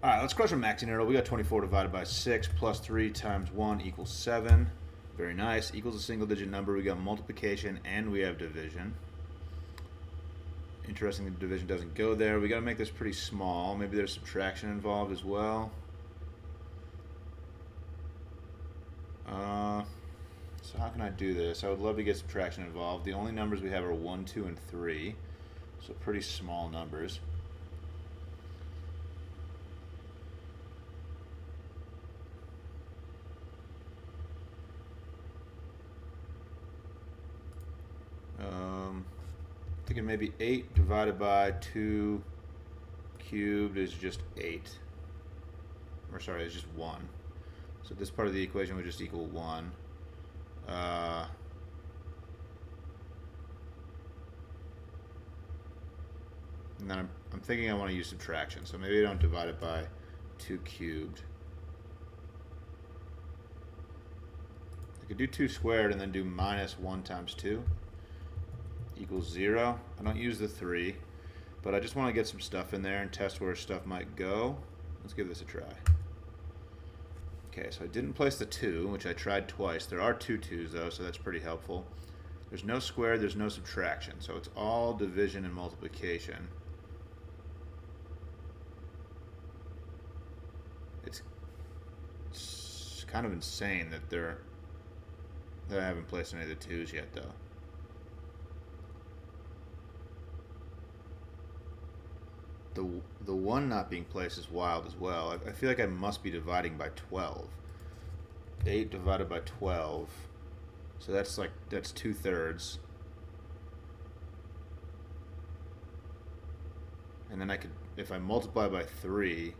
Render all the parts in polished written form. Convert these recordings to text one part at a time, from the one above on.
All right, let's crush a maxi nerdle. We got 24 divided by 6 plus 3 times 1 equals 7. Very nice. Equals a single digit number. We got multiplication and we have division. Interesting that division doesn't go there. We got to make this pretty small. Maybe there's subtraction involved as well. So how can I do this? I would love to get subtraction involved. The only numbers we have are 1, 2, and 3. So pretty small numbers. Thinking maybe 8 divided by 2 cubed is just 8. Or sorry, it's just 1. So this part of the equation would just equal 1. And then I'm thinking I want to use subtraction. So maybe I don't divide it by 2 cubed. I could do 2 squared and then do minus 1 times 2 equals 0. I don't use the 3, but I just want to get some stuff in there and test where stuff might go. Let's give this a try. Okay, so I didn't place the 2, which I tried twice. There are 2 2's though, so that's pretty helpful. There's no square, there's no subtraction, so it's all division and multiplication. It's kind of insane that I haven't placed any of the 2's yet though. The 1 not being placed is wild as well. I feel like I must be dividing by 12. 8 divided by 12. So that's 2/3. And then I could, if I multiply by 3,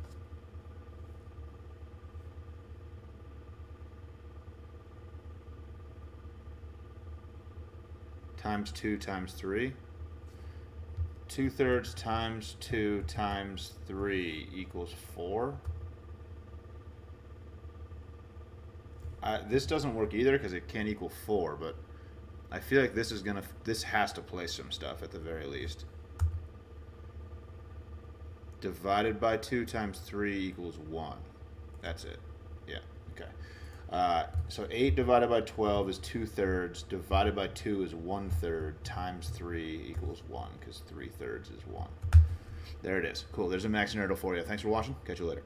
times 2 times 3. 2/3 times 2 times 3 equals 4. This doesn't work either because it can't equal 4, but I feel like this has to place some stuff at the very least. Divided by 2 times 3 equals 1. That's it. Yeah, okay. So 8 divided by 12 is 2/3. Divided by 2 is 1/3 times 3 equals 1 because 3/3 is 1. There it is. Cool. There's a maxi nerdle for you. Thanks for watching. Catch you later.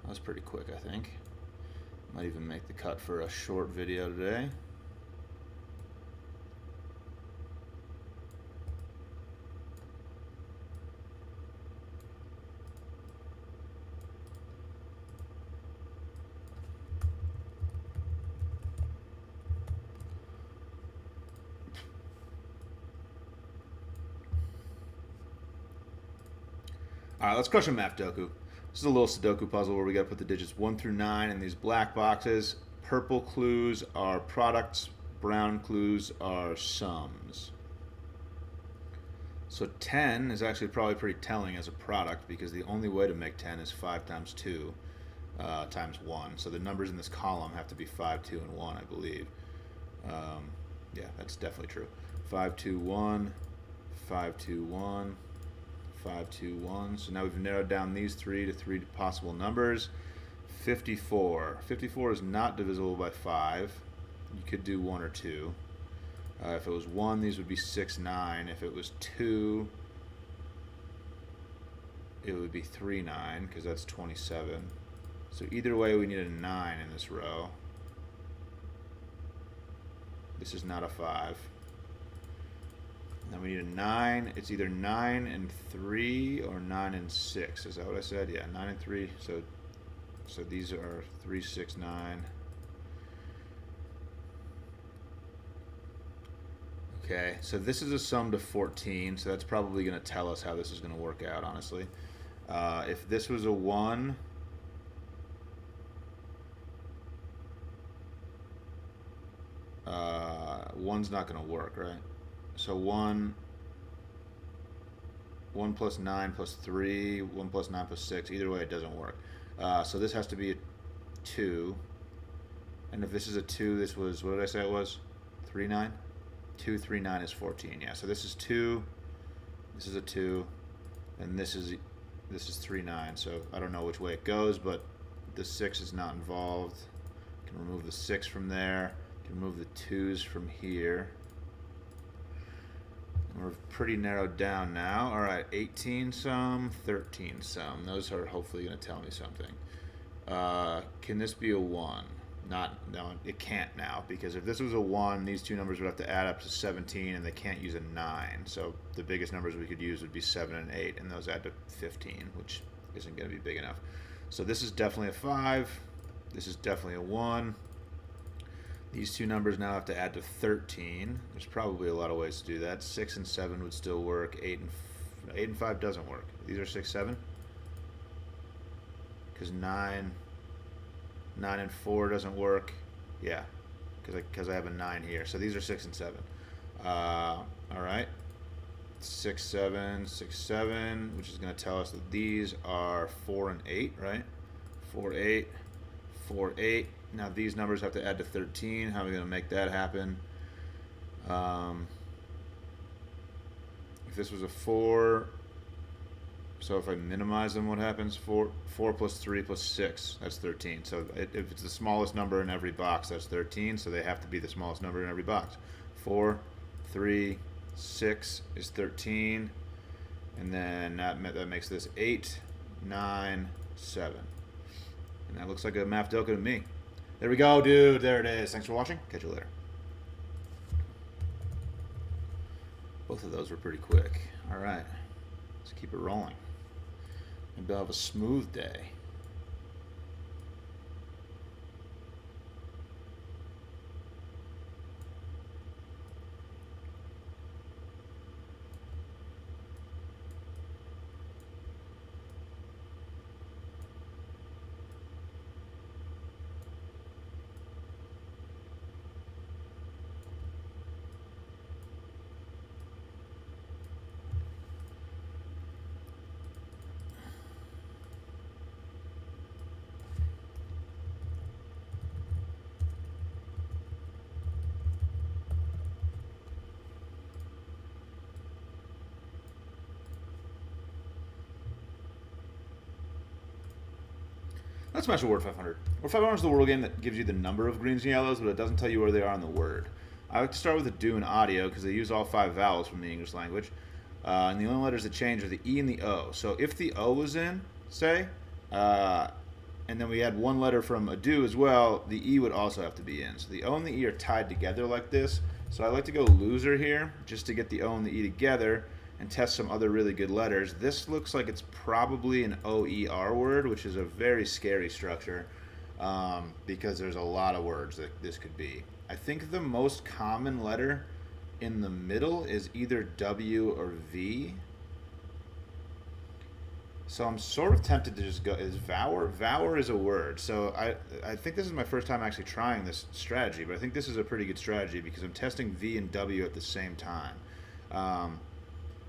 That was pretty quick, I think. Might even make the cut for a short video today. Alright, let's crush a map Doku. This is a little Sudoku puzzle where we got to put the digits 1 through 9 in these black boxes. Purple clues are products, brown clues are sums. So 10 is actually probably pretty telling as a product because the only way to make 10 is 5 times 2 times 1. So the numbers in this column have to be 5, 2, and 1, I believe. Yeah, that's definitely true. 5, 2, 1, 5, 2, 1. 5, 2, 1. So now we've narrowed down these 3 to 3 possible numbers. 54. 54 is not divisible by 5. You could do 1 or 2. If it was 1, these would be 6, 9. If it was 2, it would be 3, 9, because that's 27. So either way, we need a 9 in this row. This is not a 5. Then we need a 9. It's either 9 and 3 or 9 and 6. Is that what I said? Yeah, 9 and 3. So these are 3, 6, 9. Okay, so this is a sum to 14, so that's probably going to tell us how this is going to work out, honestly. If this was a 1, one's not going to work, right? So 1 plus 9 plus 3, 1 plus 9 plus 6, either way it doesn't work. So this has to be a 2, And if this is a 2, this was, what did I say it was? 3, 9? 2, 3, 9 is 14. Yeah, so this is 2, this is a 2, and this is 3, 9. So I don't know which way it goes, but the 6 is not involved. Can remove the 6 from there. Can remove the 2's from here. And we're pretty narrowed down now. All right, 18 some, 13 some. Those are hopefully going to tell me something. Can this be a 1? No, it can't now, because if this was a 1, these two numbers would have to add up to 17, and they can't use a 9. So the biggest numbers we could use would be 7 and 8, and those add to 15, which isn't going to be big enough. So this is definitely a 5. This is definitely a 1. These two numbers now have to add to 13. There's probably a lot of ways to do that. 6 and 7 would still work. 8 and 5 doesn't work. These are 6, 7. Because 9 and 4 doesn't work. Yeah, because I have a 9 here. So these are 6 and 7. All right. 6, 7, 6, 7, which is going to tell us that these are 4 and 8, right? 4, 8, 4, 8. Now these numbers have to add to 13. How are we going to make that happen? If this was a 4, so if I minimize them, what happens? 4 plus 3 plus 6, that's 13. So if it's the smallest number in every box, that's 13. So they have to be the smallest number in every box. 4, 3, 6 is 13. And then that makes this 8, 9, 7. And that looks like a Mapdoka to me. There we go, dude. There it is. Thanks for watching. Catch you later. Both of those were pretty quick. All right. Let's keep it rolling. Maybe I'll have a smooth day. Let's smash a Word 500. Word 500 is the Wordle game that gives you the number of greens and yellows, but it doesn't tell you where they are in the word. I like to start with the do and audio because they use all 5 vowels from the English language. And the only letters that change are the E and the O. So if the O was in, say, and then we had one letter from a do as well, the E would also have to be in. So the O and the E are tied together like this. So I like to go loser here just to get the O and the E together and test some other really good letters. This looks like it's probably an OER word, which is a very scary structure because there's a lot of words that this could be. I think the most common letter in the middle is either W or V. So I'm sort of tempted to just go, is Vower? Vower is a word. So I think this is my first time actually trying this strategy, but I think this is a pretty good strategy because I'm testing V and W at the same time.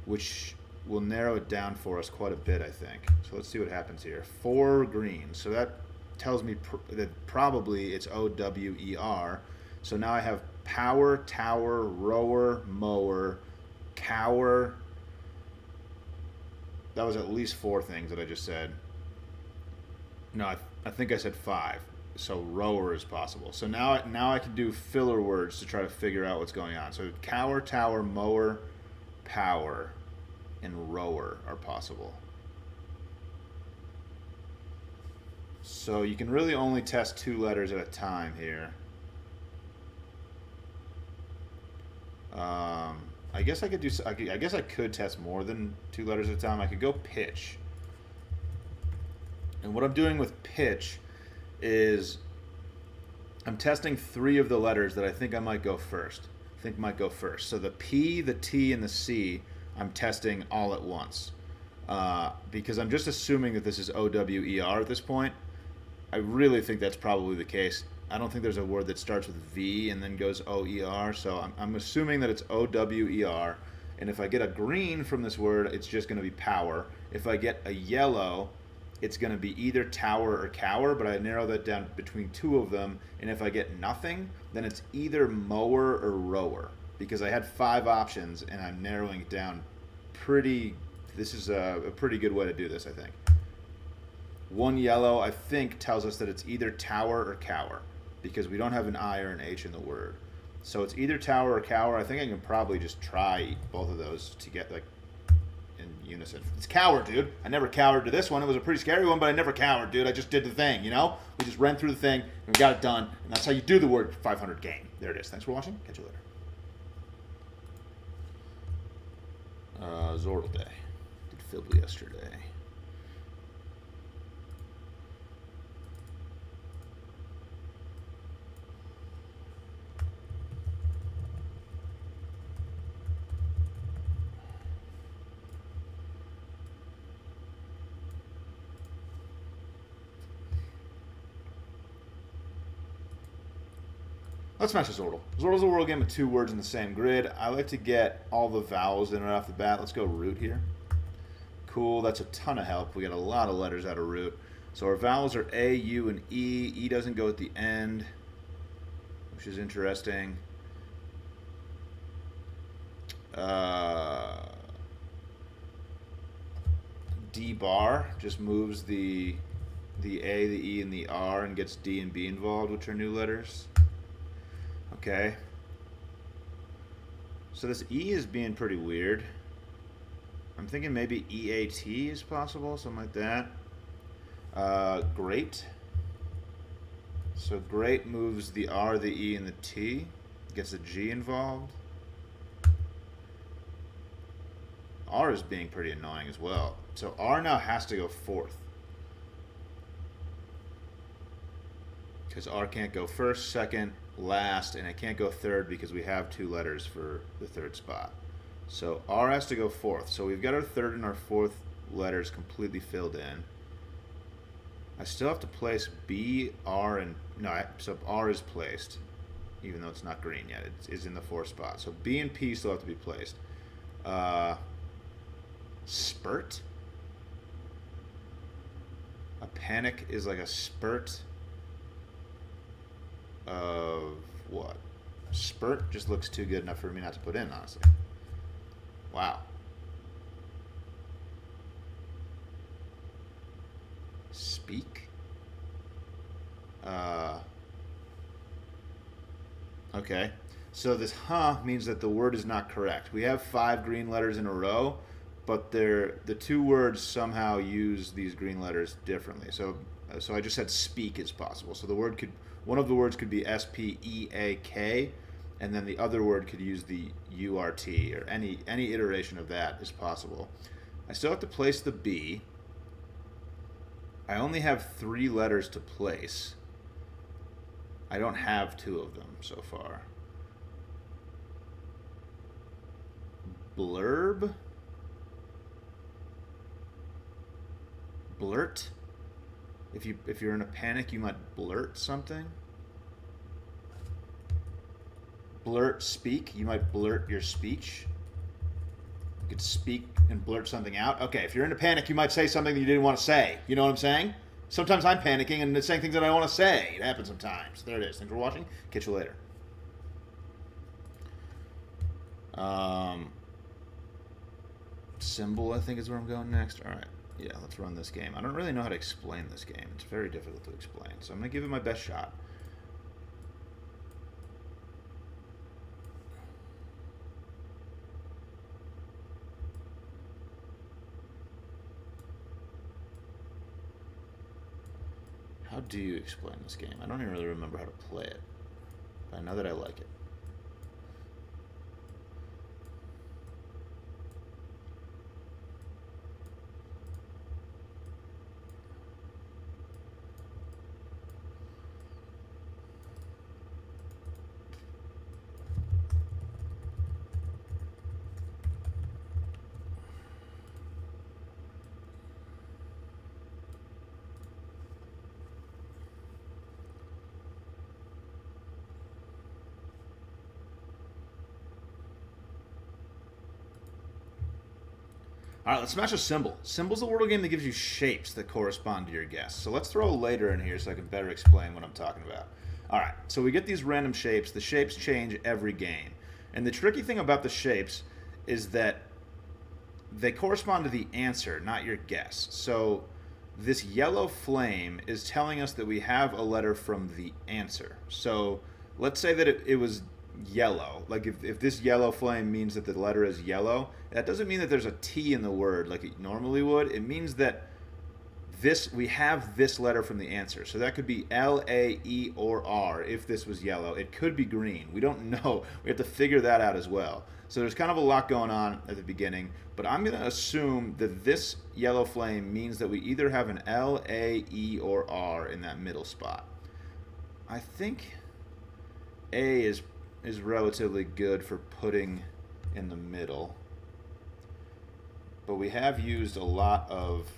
Which will narrow it down for us quite a bit, I think. So let's see what happens here. 4 green. So that tells me that probably it's O-W-E-R. So now I have power, tower, rower, mower, cower. That was at least 4 things that I just said. No, I think I said 5. So rower is possible. So now I can do filler words to try to figure out what's going on. So cower, tower, mower, power, and rower are possible. So you can really only test 2 letters at a time here. I guess I could do. I guess I could test more than 2 letters at a time. I could go pitch. And what I'm doing with pitch is I'm testing 3 of the letters that I think I might go first. So the P, the T, and the C, I'm testing all at once. Because I'm just assuming that this is O-W-E-R at this point. I really think that's probably the case. I don't think there's a word that starts with V and then goes O-E-R, so I'm assuming that it's O-W-E-R. And if I get a green from this word, it's just going to be power. If I get a yellow, it's going to be either tower or cower, but I narrow that down between two of them, and if I get nothing, then it's either mower or rower, because I had 5 options, and I'm narrowing it down this is a pretty good way to do this, I think. 1 yellow, I think, tells us that it's either tower or cower, because we don't have an I or an H in the word. So it's either tower or cower. I think I can probably just try both of those to get, like, in unison. It's cower, dude. I never cowered to this one. It was a pretty scary one, but I never cowered, dude. I just did the thing, you know? We just ran through the thing, and we got it done, and that's how you do the word 500 game. There it is. Thanks for watching. Catch you later. Wordle day. Did Fibble yesterday. Let's smash this Wordle. Wordle's a word game of 2 words in the same grid. I like to get all the vowels in right off the bat. Let's go root here. Cool, that's a ton of help. We get a lot of letters out of root. So our vowels are A, U, and E. E doesn't go at the end, which is interesting. D bar just moves the A, the E, and the R and gets D and B involved, which are new letters. Okay. So this E is being pretty weird. I'm thinking maybe EAT is possible, something like that. Great. So great moves the R, the E, and the T. Gets a G involved. R is being pretty annoying as well. So R now has to go 4th. Because R can't go 1st, 2nd, last, and it can't go 3rd because we have 2 letters for the 3rd spot. So R has to go 4th. So we've got our 3rd and our 4th letters completely filled in. I still have to place B, R, and no, so R is placed, even though it's not green yet. It is in the 4th spot. So B and P still have to be placed. Spurt. A panic is like a spurt of what? Spurt just looks too good enough for me not to put in, honestly. Wow. Speak. Okay. So this means that the word is not correct. We have 5 green letters in a row, but the 2 words somehow use these green letters differently. So I just said speak is possible. So one of the words could be S-P-E-A-K, and then the other word could use the U-R-T, or any iteration of that is possible. I still have to place the B. I only have 3 letters to place. I don't have 2 of them so far. Blurb? Blurt? If you're in a panic, you might blurt something. Blurt, speak. You might blurt your speech. You could speak and blurt something out. Okay, if you're in a panic, you might say something that you didn't want to say. You know what I'm saying? Sometimes I'm panicking and saying things that I don't want to say. It happens sometimes. There it is. Thanks for watching. Catch you later. Symbol, I think, is where I'm going next. All right. Yeah, let's run this game. I don't really know how to explain this game. It's very difficult to explain. So I'm going to give it my best shot. How do you explain this game? I don't even really remember how to play it. But I know that I like it. All right, let's smash a symbol. Symbol's a Wordle game that gives you shapes that correspond to your guess. So let's throw a later in here so I can better explain what I'm talking about. All right, so we get these random shapes. The shapes change every game. And the tricky thing about the shapes is that they correspond to the answer, not your guess. So this yellow flame is telling us that we have a letter from the answer. So let's say that it was yellow. Like if this yellow flame means that the letter is yellow, that doesn't mean that there's a T in the word like it normally would. It means that we have this letter from the answer. So that could be L, A, E, or R if this was yellow. It could be green. We don't know. We have to figure that out as well. So there's kind of a lot going on at the beginning, but I'm going to assume that this yellow flame means that we either have an L, A, E, or R in that middle spot. I think A is relatively good for putting in the middle, but we have used a lot of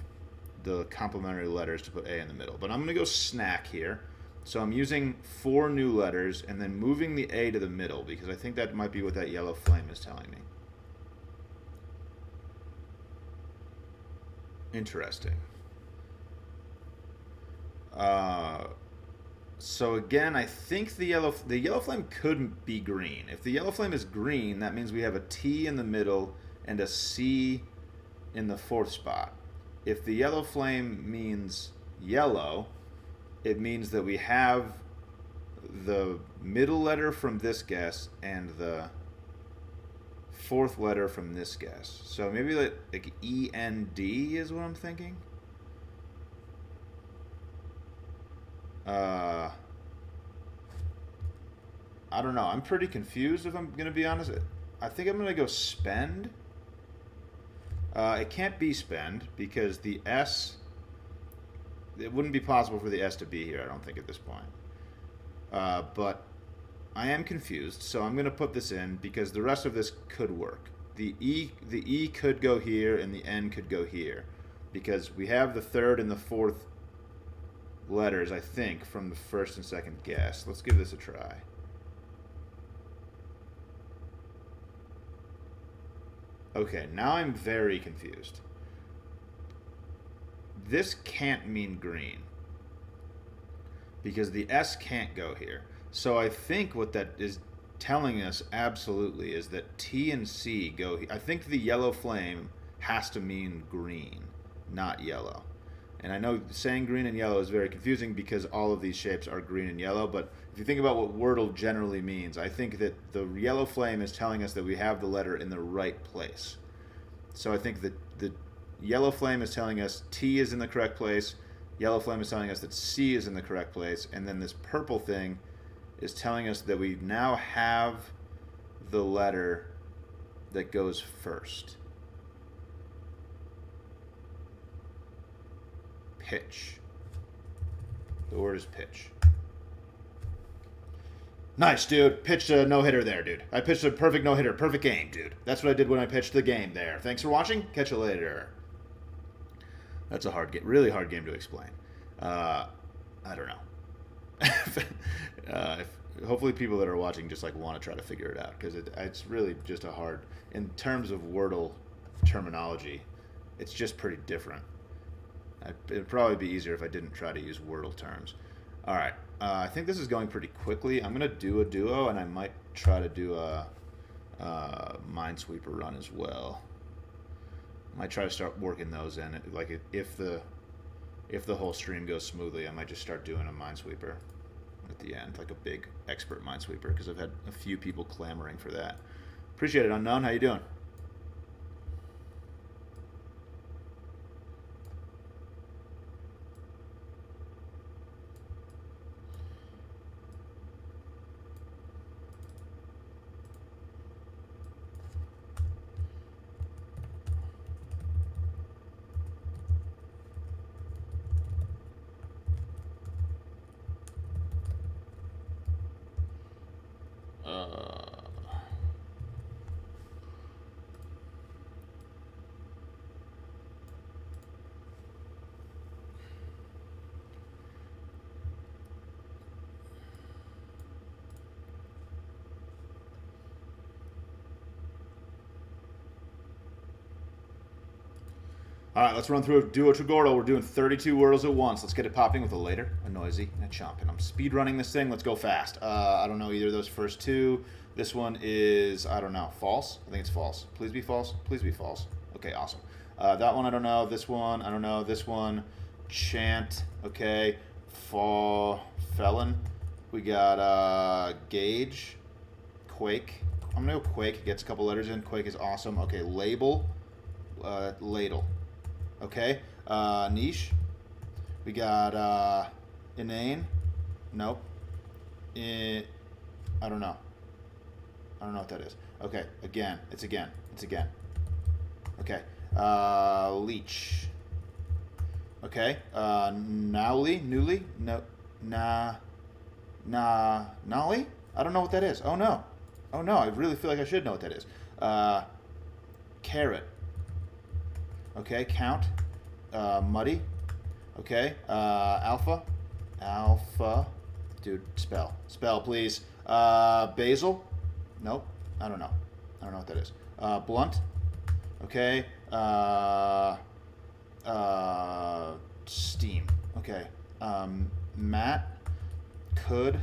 the complementary letters to put A in the middle. But I'm going to go snack here. So I'm using 4 new letters and then moving the A to the middle because I think that might be what that yellow flame is telling me. Interesting. So again, I think the yellow flame could be green. If the yellow flame is green, that means we have a T in the middle and a C in the 4th spot. If the yellow flame means yellow, it means that we have the middle letter from this guess and the 4th letter from this guess. So maybe like E-N-D is what I'm thinking. I don't know. I'm pretty confused if I'm going to be honest. I think I'm going to go spend. It can't be spend because the S, it wouldn't be possible for the S to be here, I don't think, at this point. But I am confused, so I'm going to put this in because the rest of this could work. The E could go here and the N could go here because we have the 3rd and the 4th letters, I think, from the 1st and 2nd guess. Let's give this a try. Okay, now I'm very confused. This can't mean green because the S can't go here. So I think what that is telling us absolutely is that T and C go here. I think the yellow flame has to mean green, not yellow. And I know saying green and yellow is very confusing because all of these shapes are green and yellow, but if you think about what Wordle generally means, I think that the yellow flame is telling us that we have the letter in the right place. So I think that the yellow flame is telling us T is in the correct place, yellow flame is telling us that C is in the correct place, and then this purple thing is telling us that we now have the letter that goes first. Pitch. The word is pitch. Nice, dude. Pitched a no-hitter there, dude. I pitched a perfect no-hitter. Perfect game, dude. That's what I did when I pitched the game there. Thanks for watching. Catch you later. That's a hard game. Really hard game to explain. I don't know. Hopefully people that are watching just like want to try to figure it out because it's really just a hard... In terms of Wordle terminology, it's just pretty different. It'd probably be easier if I didn't try to use Wordle terms. All right. I think this is going pretty quickly. I'm going to do a duo, and I might try to do a Minesweeper run as well. I might try to start working those in. Like if the whole stream goes smoothly, I might just start doing a Minesweeper at the end, like a big expert Minesweeper, because I've had a few people clamoring for that. Appreciate it, Unknown. How you doing? All right, let's run through a duo Tregordo. We're doing 32 Wordles at once. Let's get it popping with a later, a noisy, and a chomping. I'm speed running this thing. Let's go fast. I don't know either of those first two. This one is, I don't know, false? I think it's false. Please be false. Please be false. Okay, awesome. That one, I don't know. This one, I don't know. This one, chant. Okay. Felon. We got Gauge. Quake. I'm going to go Quake. Gets a couple letters in. Quake is awesome. Okay, label. Ladle. Okay. Niche. We got inane. Nope. I don't know. I don't know what that is. Okay. Again. It's again. It's again. Okay. Leech. Okay. Nowly. Newly. No. Nolly? I don't know what that is. Oh no. Oh no. I really feel like I should know what that is. Carrot. Okay. Count. Muddy. Okay. Alpha. Alpha. Dude, spell. Spell, please. Basil. Nope. I don't know. I don't know what that is. Blunt. Okay. Steam. Okay. Matt. Could.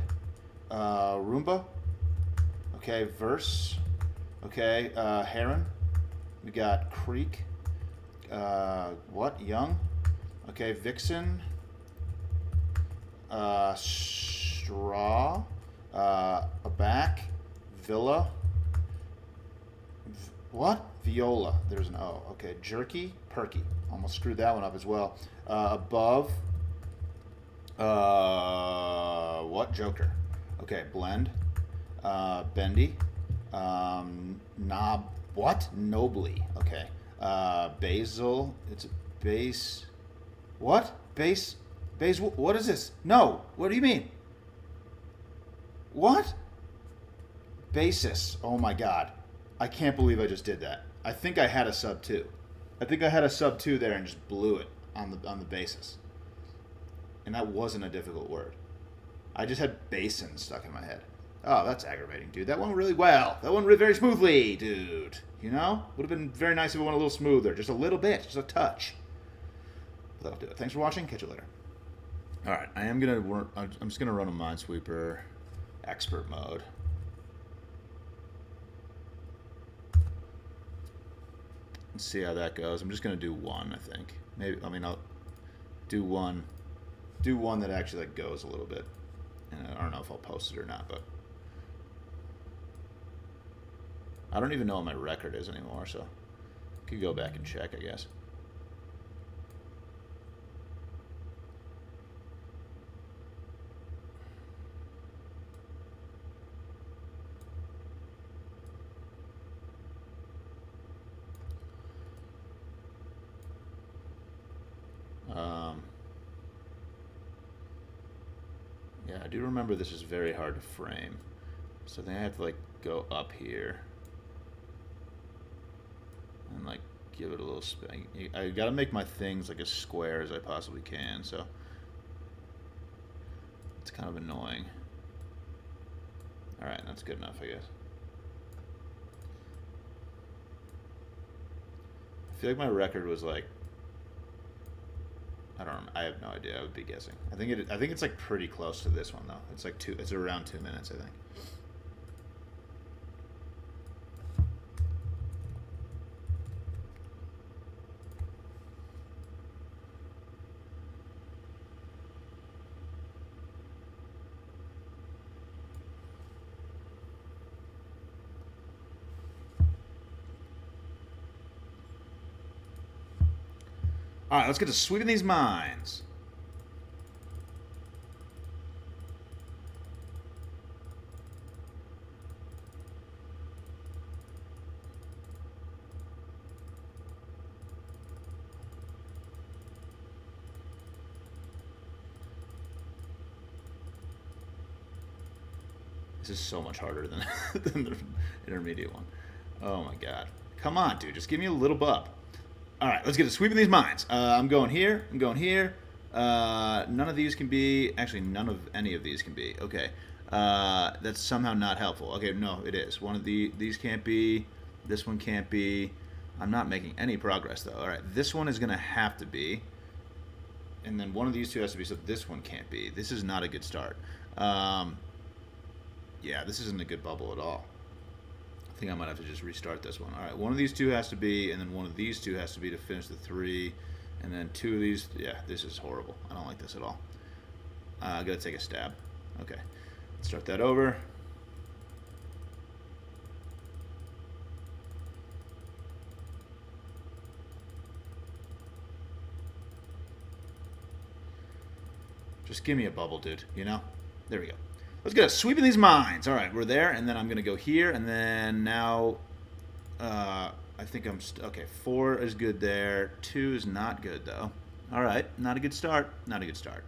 Roomba. Okay. Verse. Okay. Heron. We got Creek. What? Young. Okay. Vixen. Straw. Aback. Villa. What? Viola. There's an O. Okay. Jerky. Perky. Almost screwed that one up as well. Above. What? Joker. Okay. Blend. Bendy. Knob. What? Nobly. Okay. Basil. It's a base. What? Base. Base. What is this? No. What do you mean? What? Basis. Oh my god. I can't believe I just did that. I think I had a sub 2. I think I had a sub 2 there and just blew it on the basis. And that wasn't a difficult word. I just had basin stuck in my head. Oh, that's aggravating, dude. That went really well. That went really very smoothly, dude. You know? Would have been very nice if it went a little smoother. Just a little bit. Just a touch. But that'll do it. Thanks for watching. Catch you later. All right. I'm just going to run a Minesweeper expert mode. Let's see how that goes. I'm just going to do one, I think. Maybe, I mean, I'll do one that actually like goes a little bit. And I don't know if I'll post it or not, but I don't even know what my record is anymore, so I could go back and check, I guess. Yeah, I do remember this is very hard to frame. So then I have to like go up here and like give it a little spin. I gotta make my things like as square as I possibly can, so it's kind of annoying. Alright, that's good enough, I guess. I feel like my record was like, I don't know. I have no idea. I would be guessing. I think it's like pretty close to this one though. It's like it's around 2 minutes, I think. All right, let's get to sweeping these mines. This is so much harder than, than the intermediate one. Oh my god. Come on, dude. Just give me a little bub. All right, let's get to sweeping these mines. I'm going here. I'm going here. None of these can be. Actually, none of any of these can be. Okay. That's somehow not helpful. Okay, no, it is. One of these can't be. This one can't be. I'm not making any progress, though. All right, this one is going to have to be. And then one of these two has to be, so this one can't be. This is not a good start. Yeah, this isn't a good bubble at all. I think I might have to just restart this one. All right, one of these two has to be, and then one of these two has to be to finish the 3. And then 2 of these. Yeah, this is horrible. I don't like this at all. I got to take a stab. Okay, let's start that over. Just give me a bubble, dude, you know? There we go. Let's get a sweep in these mines. All right, we're there, and then I'm going to go here, and then now I think I'm... okay, 4 is good there. 2 is not good, though. All right, not a good start. Not a good start.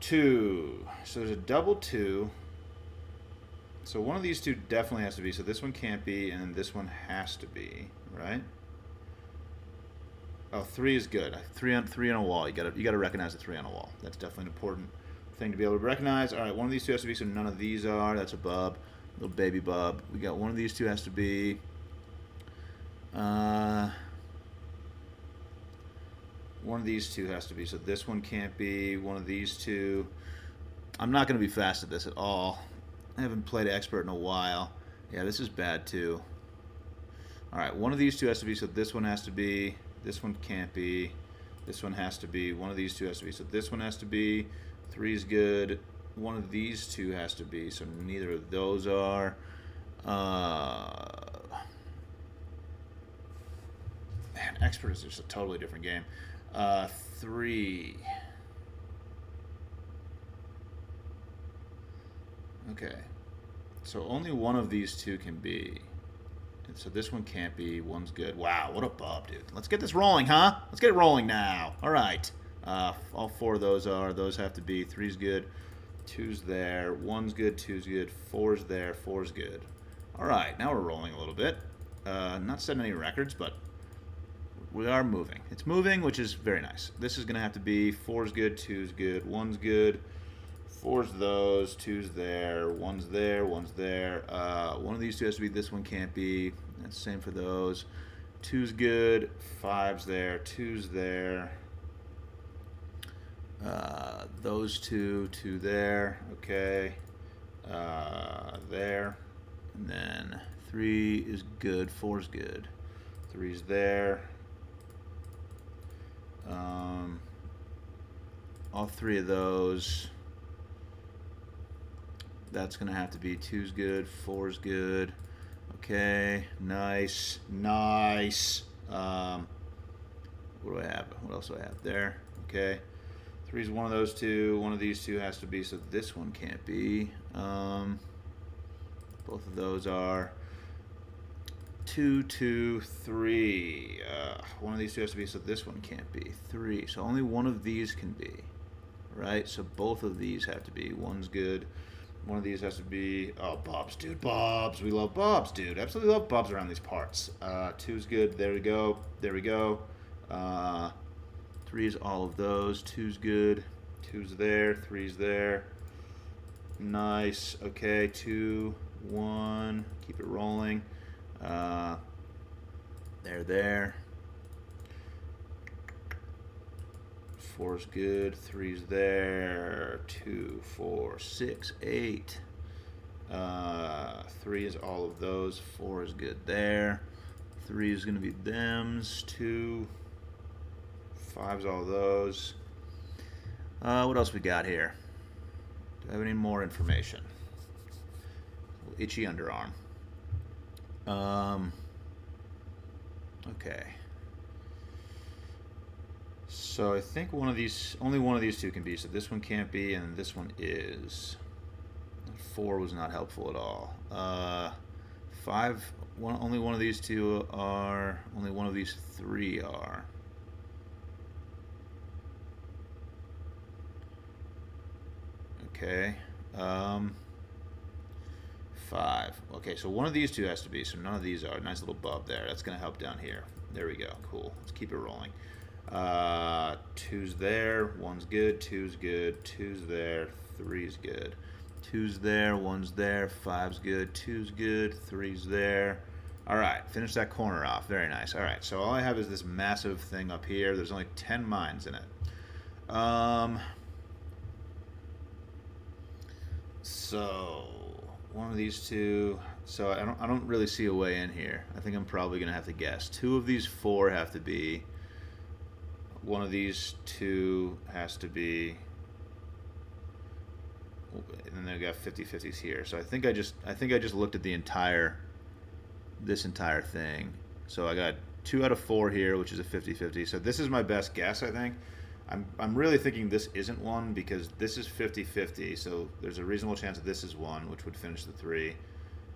2. So there's a double 2. So one of these two definitely has to be. So this one can't be, and then this one has to be, right? Oh, 3 is good. 3 on a wall. You gotta recognize a 3 on a wall. That's definitely an important thing to be able to recognize. All right, one of these two has to be. So none of these are. That's a bub, little baby bub. We got one of these two has to be. One of these two has to be. So this one can't be. One of these two. I'm not gonna be fast at this at all. I haven't played expert in a while. Yeah, this is bad too. All right, one of these two has to be. So this one has to be. This one can't be. This one has to be. One of these two has to be. So this one has to be. 3 is good. One of these two has to be. So neither of those are. Man, expert is just a totally different game. 3. Okay. So only one of these two can be. So this one can't be. One's good. Wow, what a bub, dude. Let's get this rolling, huh? Let's get it rolling now. All right. All 4 of those are. Those have to be. 3's good. 2's there. 1's good. 2's good. 4's there. 4's good. All right. Now we're rolling a little bit. Not setting any records, but we are moving. It's moving, which is very nice. This is going to have to be. 4's good. 2's good. 1's good. 4's those, 2's there, 1's there, 1's there. One of these two has to be. This one can't be. That's the same for those. 2's good, 5's there, 2's there. Those 2 there, okay. There. And then 3 is good, 4's good. 3's there. All 3 of those. That's going to have to be. 2's good, 4's good. Okay, nice, nice. What do I have? What else do I have there? Okay, 3's one of those two. One of these two has to be, so this one can't be. Both of those are. 2, 2, 3. One of these two has to be, so this one can't be. 3. So only one of these can be, right? So both of these have to be. One's good. One of these has to be. Oh, bobs, dude. Bobs. We love bobs, dude. Absolutely love bobs around these parts. 2's good. There we go. There we go. 3's all of those. 2's good. 2's there. 3's there. Nice. Okay. 2, 1. Keep it rolling. There. 4's good, 3's there, 2, 4, 6, 8. 3 is all of those, 4 is good there. 3 is going to be thems, 2, 5's all of those. What else we got here? Do I have any more information? Itchy underarm. Okay. So I think only one of these two can be. So this one can't be, and this one is. 4 was not helpful at all. 5. Only one of these two are. Only one of these 3 are. Okay. 5. Okay, so one of these two has to be. So none of these are. Nice little bub there. That's going to help down here. There we go. Cool. Let's keep it rolling. 2's there, 1's good, 2's good, 2's there, 3's good. 2's there, 1's there, 5's good, 2's good, 3's there. All right, finish that corner off. Very nice. All right, so all I have is this massive thing up here. There's only 10 mines in it. So one of these two. So I don't really see a way in here. I think I'm probably gonna have to guess. Two of these four have to be. One of these two has to be. And then they've got 50-50s here. So I think I just looked at this entire thing. So I got 2 out of 4 here, which is a 50-50. So this is my best guess, I think. I'm really thinking this isn't one because this is 50-50. So there's a reasonable chance that this is one, which would finish the 3.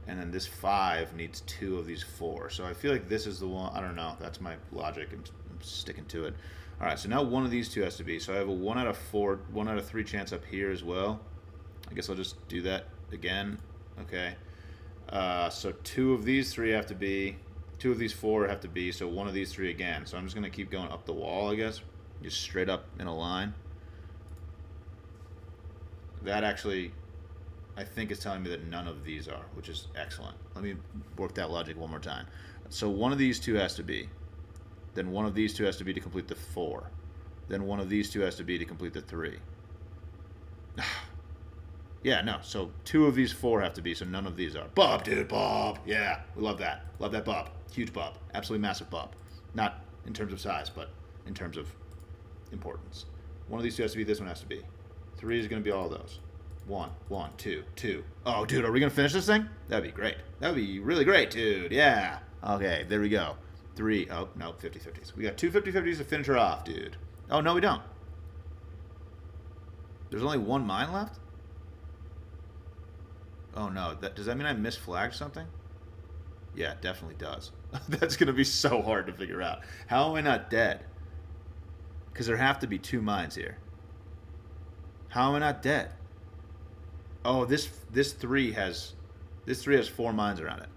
And then this 5 needs 2 of these 4. So I feel like this is the one. I don't know. That's my logic. I'm sticking to it. All right. So now one of these two has to be. So I have a 1 out of 4, 1 out of 3 chance up here as well. I guess I'll just do that again. Okay. So 2 of these 3 have to be. 2 of these 4 have to be. So 1 of these 3 again. So I'm just going to keep going up the wall, I guess. Just straight up in a line. That actually, I think, is telling me that none of these are, which is excellent. Let me work that logic one more time. So one of these two has to be. Then one of these two has to be to complete the 4. Then one of these two has to be to complete the 3. Yeah, no. So 2 of these 4 have to be, so none of these are. Bob, dude, Bob. Yeah, we love that. Love that Bob. Huge Bob. Absolutely massive Bob. Not in terms of size, but in terms of importance. One of these two has to be, this one has to be. 3 is going to be all those. 1, 1, 2, 2. Oh, dude, are we going to finish this thing? That'd be great. That'd be really great, dude. Yeah. Okay, there we go. 3. Oh, no, 50-50s. We got 2 50-50s to finish her off, dude. Oh, no, we don't. There's only 1 mine left? Oh, no. Does that mean I misflagged something? Yeah, it definitely does. That's going to be so hard to figure out. How am I not dead? Because there have to be 2 mines here. How am I not dead? Oh, this 3 has 4 mines around it.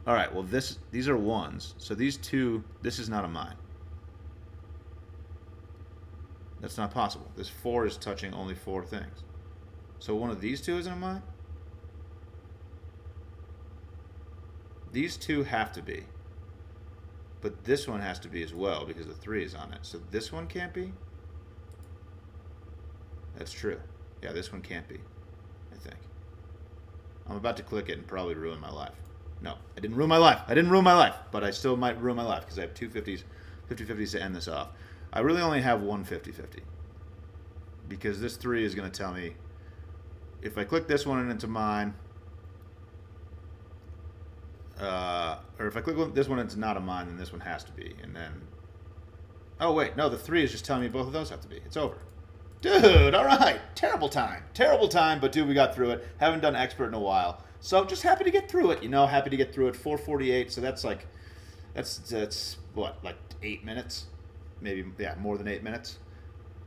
All right, well these are 1s. So these 2, this is not a mine. That's not possible. This 4 is touching only 4 things. So one of these 2 isn't a mine? These 2 have to be. But this one has to be as well because the 3 is on it. So this one can't be? That's true. Yeah, this one can't be, I think. I'm about to click it and probably ruin my life. No, I didn't ruin my life. I didn't ruin my life, but I still might ruin my life because I have 2 50-50s to end this off. I really only have 1 50-50 because this 3 is going to tell me if I click this one and it's mine, or if I click this one and it's not a mine, then this one has to be. And then, oh wait, no, the 3 is just telling me both of those have to be. It's over. Dude, all right. Terrible time, but dude, we got through it. Haven't done expert in a while. So just happy to get through it, happy to get through it. 4:48, so that's what, like 8 minutes? Maybe, yeah, more than 8 minutes.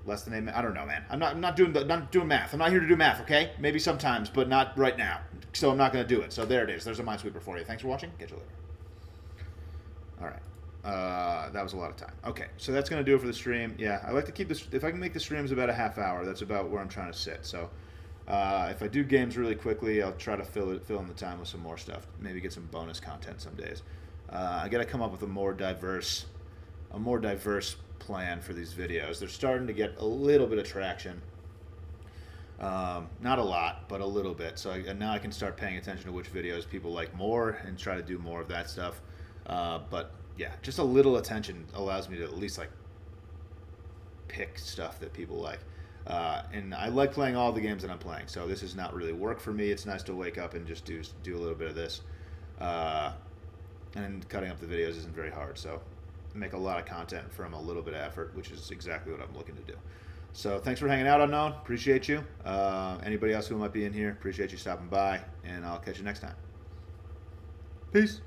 Less than 8 minutes. I don't know, man. I'm not doing math. I'm not here to do math, okay? Maybe sometimes, but not right now. So I'm not going to do it. So there it is. There's a Minesweeper for you. Thanks for watching. Catch you later. All right. That was a lot of time. Okay, so that's going to do it for the stream. Yeah, I like to keep this. If I can make the streams about a half hour, that's about where I'm trying to sit. So if I do games really quickly, I'll try to fill in the time with some more stuff. Maybe get some bonus content some days. I got to come up with a more diverse plan for these videos. They're starting to get a little bit of traction. Not a lot, but a little bit. So now I can start paying attention to which videos people like more and try to do more of that stuff. But yeah, just a little attention allows me to at least like pick stuff that people like. And I like playing all the games that I'm playing. So this is not really work for me. It's nice to wake up and just do a little bit of this. And cutting up the videos isn't very hard. So I make a lot of content from a little bit of effort, which is exactly what I'm looking to do. So thanks for hanging out, Unknown. Appreciate you. Anybody else who might be in here, appreciate you stopping by. And I'll catch you next time. Peace.